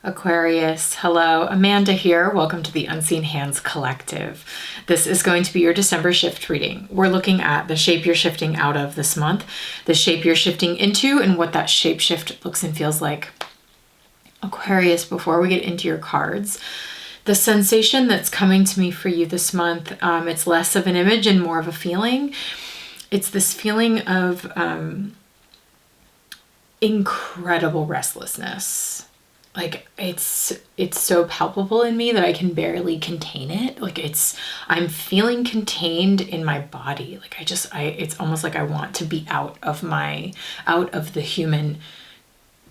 Aquarius, hello, Amanda here. Welcome to the Unseen Hands Collective. This is going to be your December shift reading. We're looking at the shape you're shifting out of this month, the shape you're shifting into, and what that shape shift looks and feels like. Aquarius, before we get into your cards, the sensation that's coming to me for you this month, it's less of an image and more of a feeling. It's this feeling of incredible restlessness. Like it's so palpable in me that I can barely contain it. Like I'm feeling contained in my body. Like it's almost like I want to be out of the human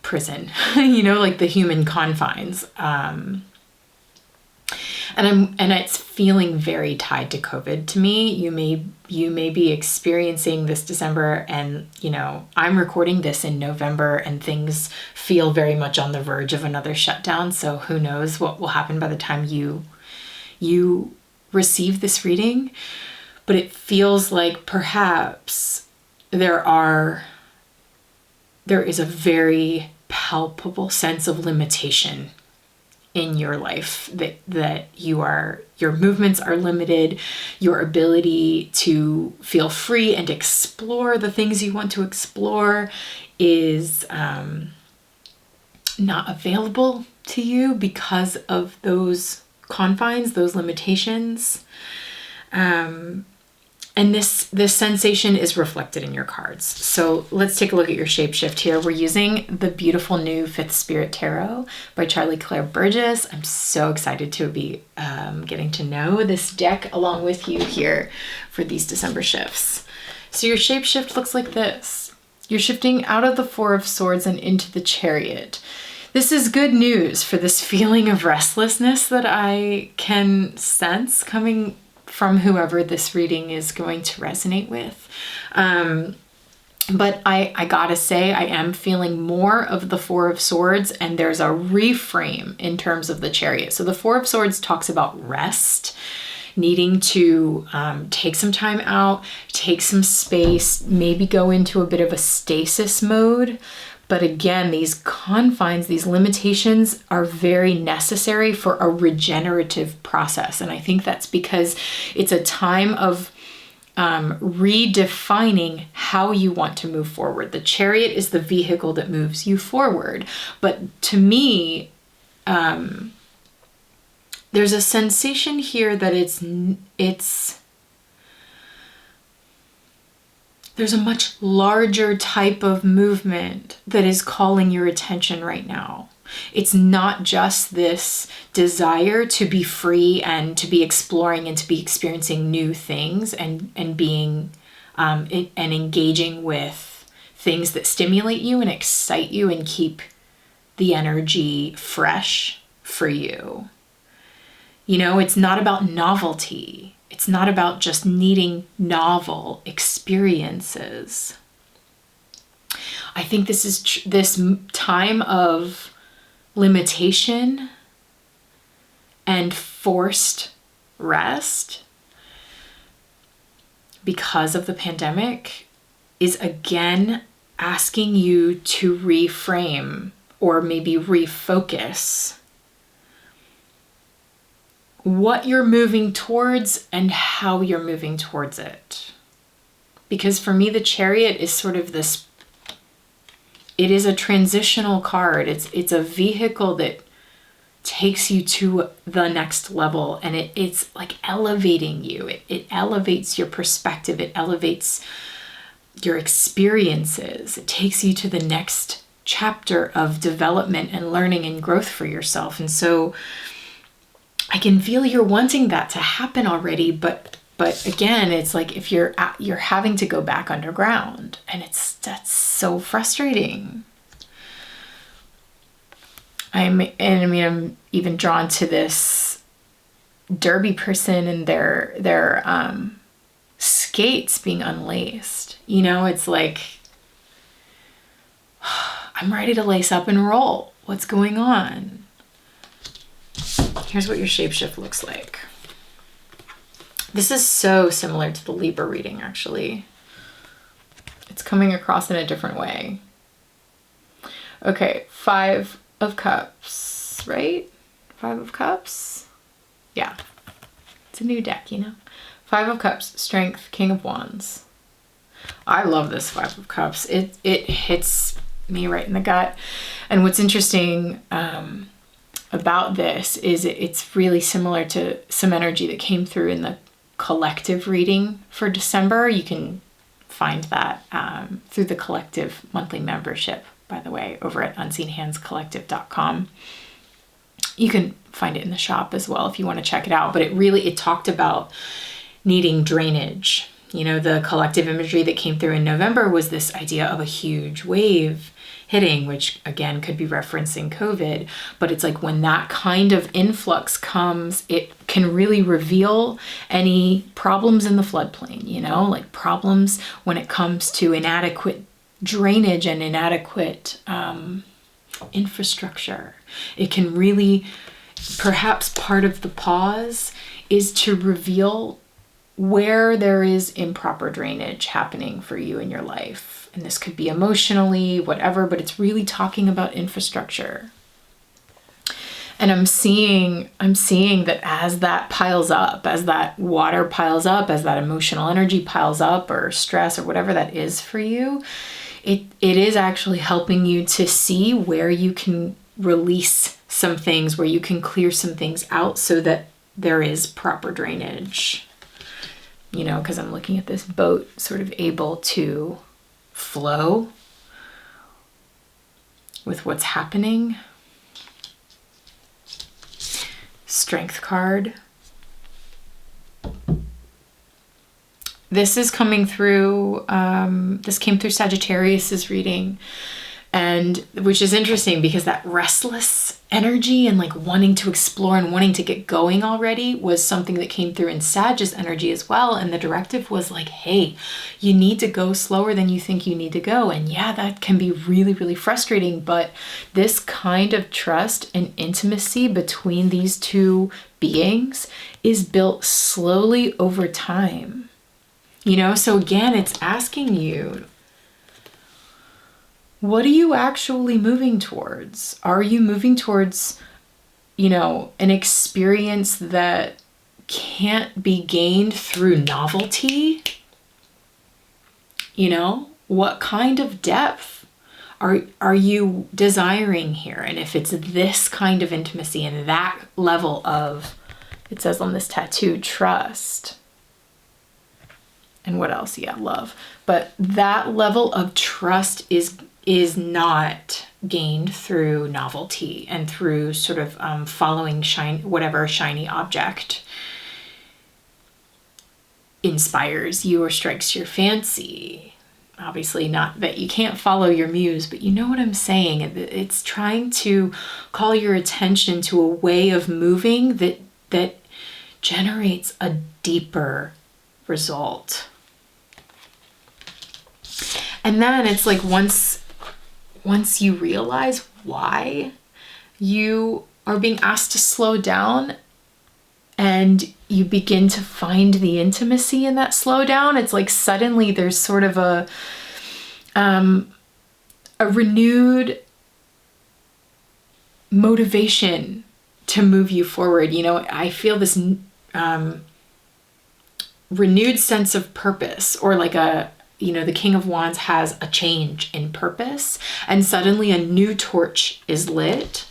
prison, like the human confines. And it's feeling very tied to COVID to me. You may be experiencing this December, and I'm recording this in November and things feel very much on the verge of another shutdown. So who knows what will happen by the time you receive this reading. But it feels like perhaps there is a very palpable sense of limitation in your life, that your movements are limited, your ability to feel free and explore the things you want to explore is not available to you because of those confines, those limitations. And this sensation is reflected in your cards. So let's take a look at your shapeshift here. We're using the beautiful new Fifth Spirit Tarot by Charlie Claire Burgess. I'm so excited to be getting to know this deck along with you here for these December shifts. So your shapeshift looks like this. You're shifting out of the Four of Swords and into the Chariot. This is good news for this feeling of restlessness that I can sense coming from whoever this reading is going to resonate with. But I gotta say, I am feeling more of the Four of Swords, and there's a reframe in terms of the Chariot. So the Four of Swords talks about rest, needing to take some time out, take some space, maybe go into a bit of a stasis mode. But again, these confines, these limitations are very necessary for a regenerative process. And I think that's because it's a time of redefining how you want to move forward. The Chariot is the vehicle that moves you forward. But to me, there's a sensation here that there's a much larger type of movement that is calling your attention right now. It's not just this desire to be free and to be exploring and to be experiencing new things and being and engaging with things that stimulate you and excite you and keep the energy fresh for you. It's not about novelty. It's not about just needing novel experiences. I think this is this time of limitation and forced rest because of the pandemic is again asking you to reframe or maybe refocus what you're moving towards and how you're moving towards it. Because for me, the Chariot is sort of this, it is a transitional card. It's a vehicle that takes you to the next level, and it's like elevating you. It elevates your perspective. It elevates your experiences. It takes you to the next chapter of development and learning and growth for yourself. And so I can feel you're wanting that to happen already, but again, it's like if you're having to go back underground, and that's so frustrating. I'm even drawn to this derby person and their skates being unlaced. It's like I'm ready to lace up and roll. What's going on? Here's what your shapeshift looks like. This is so similar to the Libra reading, actually. It's coming across in a different way. Okay, 5 of Cups. Cups, right? 5 of Cups. Yeah. It's a new deck, you know? 5 of Cups, Strength, King of Wands. I love this 5 of Cups. It hits me right in the gut. And what's interesting about this is it's really similar to some energy that came through in the collective reading for December. You can find that through the collective monthly membership, by the way, over at unseenhandscollective.com. You can find it in the shop as well if you want to check it out. But it talked about needing drainage. You know, the collective imagery that came through in November was this idea of a huge wave hitting, which again could be referencing COVID, but it's like when that kind of influx comes, it can really reveal any problems in the floodplain, you know, like problems when it comes to inadequate drainage and inadequate infrastructure. It can really, perhaps part of the pause is to reveal where there is improper drainage happening for you in your life. And this could be emotionally, whatever, but it's really talking about infrastructure. And I'm seeing that as that piles up, as that water piles up, as that emotional energy piles up, or stress or whatever that is for you, it is actually helping you to see where you can release some things, where you can clear some things out so that there is proper drainage. You know, because I'm looking at this boat sort of able to flow with what's happening. Strength card. This is coming through, this came through Sagittarius's reading, and which is interesting because that restless energy and like wanting to explore and wanting to get going already was something that came through in Sag's energy as well. And the directive was like, hey, you need to go slower than you think you need to go. And yeah, that can be really, really frustrating. But this kind of trust and intimacy between these two beings is built slowly over time. You know, so again, it's asking you, what are you actually moving towards? Are you moving towards, you know, an experience that can't be gained through novelty? You know, what kind of depth are you desiring here? And if it's this kind of intimacy and that level of, it says on this tattoo, trust. And what else? Yeah, love. But that level of trust is not gained through novelty and through sort of following whatever shiny object inspires you or strikes your fancy. Obviously not that you can't follow your muse, but you know what I'm saying. It's trying to call your attention to a way of moving that generates a deeper result. And then it's like once you realize why you are being asked to slow down and you begin to find the intimacy in that slowdown, it's like suddenly there's sort of a renewed motivation to move you forward. You know, I feel this renewed sense of purpose, or like the King of Wands has a change in purpose, and suddenly a new torch is lit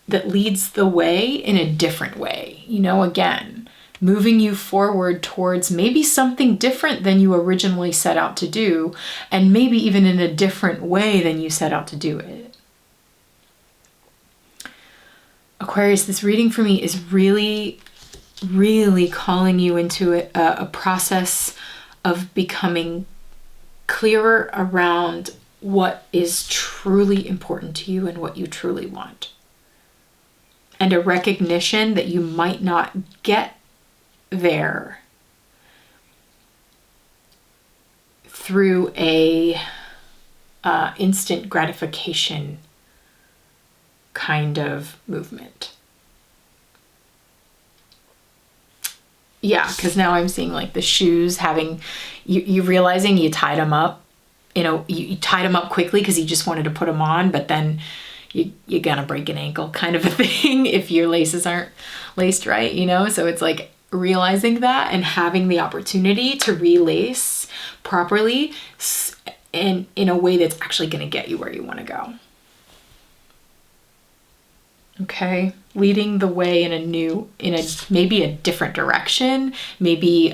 that leads the way in a different way. You know, again, moving you forward towards maybe something different than you originally set out to do, and maybe even in a different way than you set out to do it. Aquarius, this reading for me is really, really calling you into a process of becoming clearer around what is truly important to you and what you truly want. And a recognition that you might not get there through a instant gratification kind of movement. Yeah, because now I'm seeing like the shoes having, you realizing you tied them up, you know, you tied them up quickly because you just wanted to put them on, but then you're gonna break an ankle kind of a thing if your laces aren't laced right, you know? So it's like realizing that and having the opportunity to relace properly and in a way that's actually gonna get you where you wanna go. Okay, leading the way in a maybe a different direction, maybe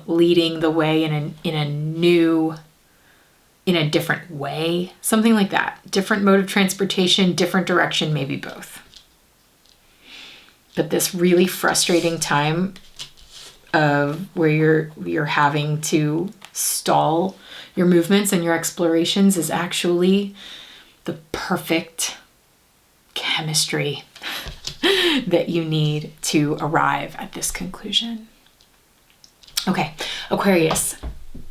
leading the way in a different way, something like that. Different mode of transportation, different direction, maybe both. But this really frustrating time of where you're having to stall your movements and your explorations is actually the perfect chemistry that you need to arrive at this conclusion. Okay, Aquarius,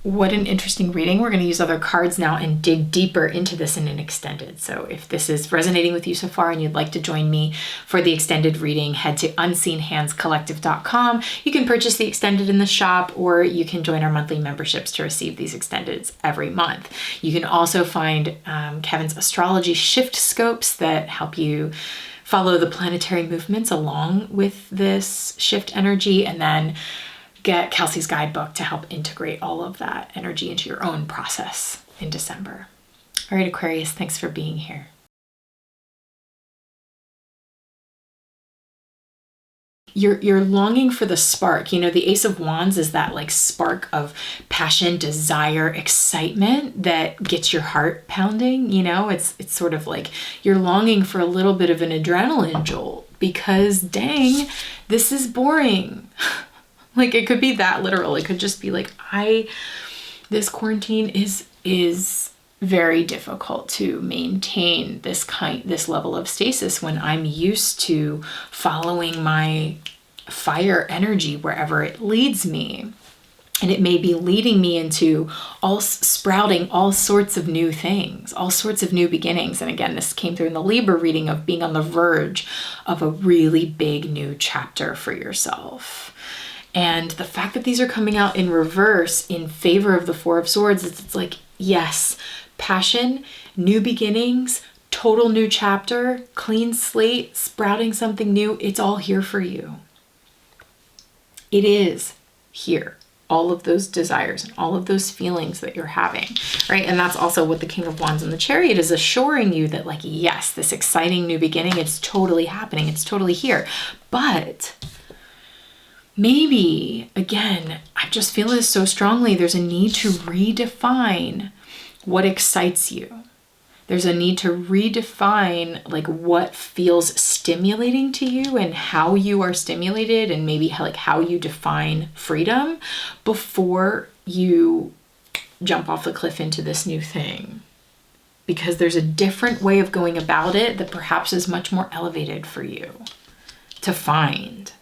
what an interesting reading. We're going to use other cards now and dig deeper into this in an extended. So if this is resonating with you so far and you'd like to join me for the extended reading, head to unseenhandscollective.com. You can purchase the extended in the shop, or you can join our monthly memberships to receive these extendeds every month. You can also find Kevin's astrology shift scopes that help you follow the planetary movements along with this shift energy, and then get Kelsey's guidebook to help integrate all of that energy into your own process in December. All right, Aquarius, thanks for being here. You're longing for the spark. You know, the Ace of Wands is that like spark of passion, desire, excitement that gets your heart pounding. You know, it's sort of like you're longing for a little bit of an adrenaline jolt because dang, this is boring. Like it could be that literal. It could just be like, this quarantine is very difficult to maintain this level of stasis when I'm used to following my fire energy wherever it leads me. And it may be leading me into sprouting all sorts of new things, all sorts of new beginnings. And again, this came through in the Libra reading of being on the verge of a really big new chapter for yourself. And the fact that these are coming out in reverse in favor of the Four of Swords, it's like, yes, passion, new beginnings, total new chapter, clean slate, sprouting something new. It's all here for you. It is here. All of those desires and all of those feelings that you're having, right? And that's also what the King of Wands and the Chariot is assuring you that like, yes, this exciting new beginning, it's totally happening. It's totally here. But maybe, again, I just feel this so strongly. There's a need to redefine what excites you. There's a need to redefine like what feels stimulating to you and how you are stimulated, and maybe how you define freedom before you jump off the cliff into this new thing. Because there's a different way of going about it that perhaps is much more elevated for you to find.